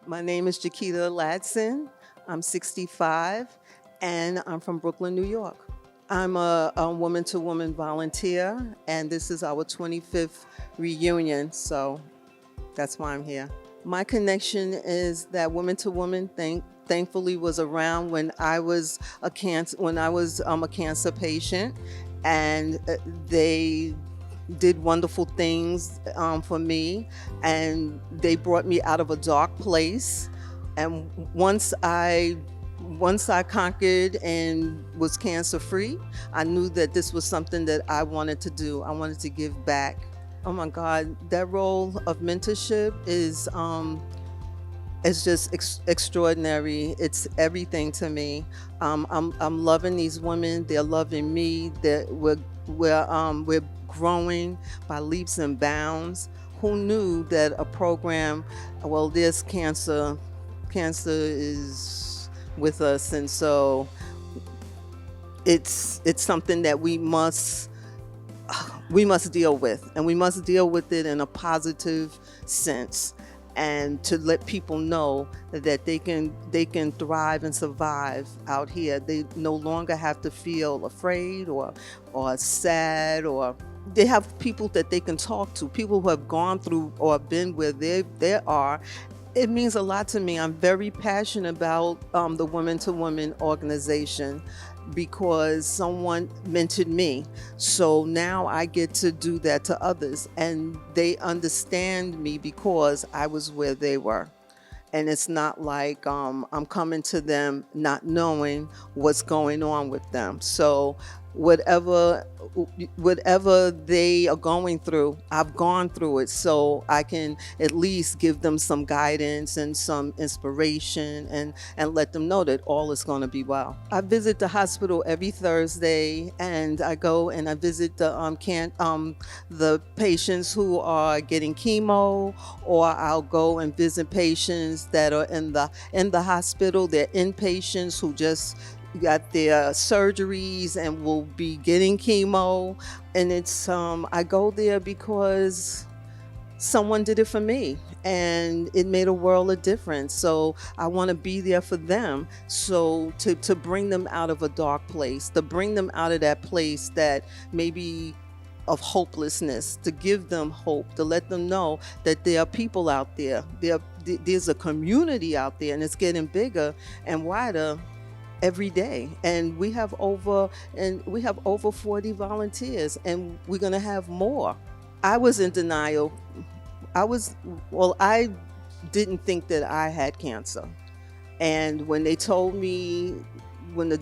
My name is Jacquitta Ladson. I'm 65 and I'm from Brooklyn, New York. I'm a woman-to-woman volunteer, and this is our 25th reunion, so that's why I'm here. My connection is that Woman to Woman thankfully was around when I was a cancer patient, and they did wonderful things for me, and they brought me out of a dark place. And once I conquered and was cancer free, I knew that this was something that I wanted to do. I wanted to give back. Oh my God, that role of mentorship is just extraordinary. It's everything to me. I'm loving these women. They're loving me. We're growing by leaps and bounds. Who knew that a program? Well, there's cancer. Cancer is with us, and so it's something that we must deal with, and we must deal with it in a positive sense, and to let people know that they can thrive and survive out here. They no longer have to feel afraid or sad, or they have people that they can talk to, people who have gone through or been where they are. It means a lot to me. I'm very passionate about the Women to Women organization because someone mentored me. So now I get to do that to others, and they understand me because I was where they were. And it's not like I'm coming to them not knowing what's going on with them. So whatever they are going through, I've gone through it, so I can at least give them some guidance and some inspiration, and let them know that all is going to be well. I visit the hospital every Thursday, and I go and I visit the patients who are getting chemo, or I'll go and visit patients that are in the hospital. They're inpatients who just got their surgeries and will be getting chemo. And it's I go there because someone did it for me, and it made a world of difference. So I want to be there for them, so to bring them out of a dark place, to bring them out of that place that maybe of hopelessness, to give them hope, to let them know that there are people out there. There's a community out there, and it's getting bigger and wider every day. And we have over 40 volunteers, and we're going to have more. I was in denial. I didn't think that I had cancer. And when the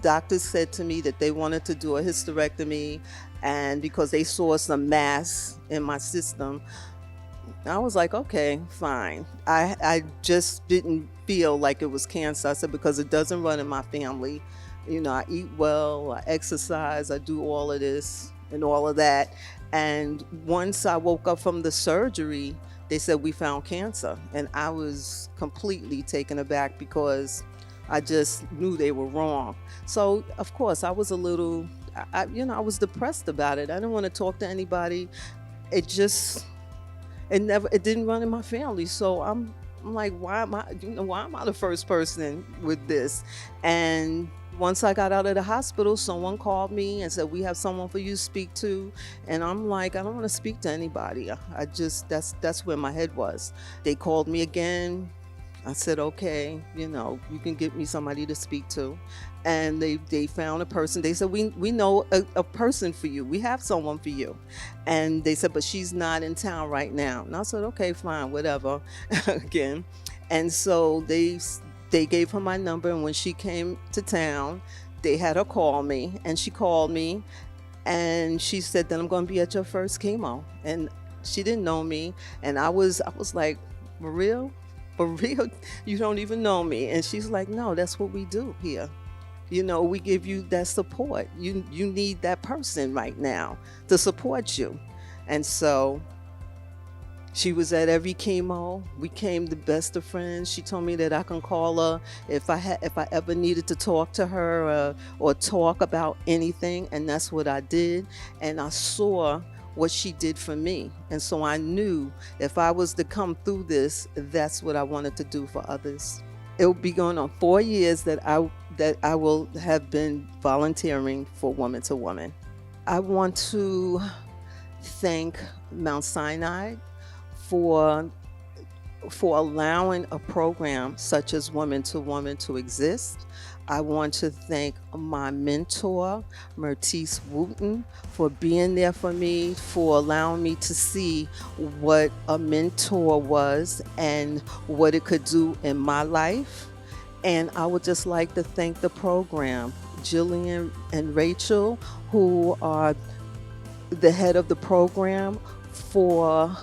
doctors said to me that they wanted to do a hysterectomy, and because they saw some mass in my system, I was like, okay, fine. I just didn't feel like it was cancer. I said, because it doesn't run in my family. I eat well, I exercise, I do all of this and all of that. And once I woke up from the surgery, they said we found cancer. And I was completely taken aback because I just knew they were wrong. So, of course, I was a little, I was depressed about it. I didn't want to talk to anybody. It didn't run in my family. So I'm like, why am I the first person with this? And once I got out of the hospital, someone called me and said, we have someone for you to speak to. And I'm like, I don't want to speak to anybody. That's where my head was. They called me again. I said, okay, you can get me somebody to speak to. And they found a person. They said, we know a person for you. We have someone for you. And they said, but she's not in town right now. And I said, okay, fine, whatever, again. And so they gave her my number. And when she came to town, they had her call me. And she called me. And she said that I'm going to be at your first chemo. And she didn't know me. And I was like, for real? For real? You don't even know me? And she's like, no, that's what we do here. We give you that support. You need that person right now to support you. And so she was at every chemo. We became the best of friends. She told me that I can call her if I ever needed to talk to her or talk about anything. And that's what I did. And I saw what she did for me. And so I knew if I was to come through this, that's what I wanted to do for others. It will be going on 4 years that I will have been volunteering for Woman to Woman. I want to thank Mount Sinai for allowing a program such as Woman to Woman to exist. I want to thank my mentor, Mertice Wooten, for being there for me, for allowing me to see what a mentor was and what it could do in my life. And I would just like to thank the program, Jillian and Rachel, who are the head of the program, for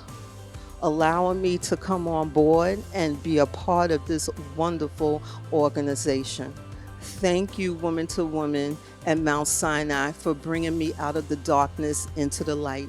allowing me to come on board and be a part of this wonderful organization. Thank you, Woman to Woman and Mount Sinai, for bringing me out of the darkness into the light.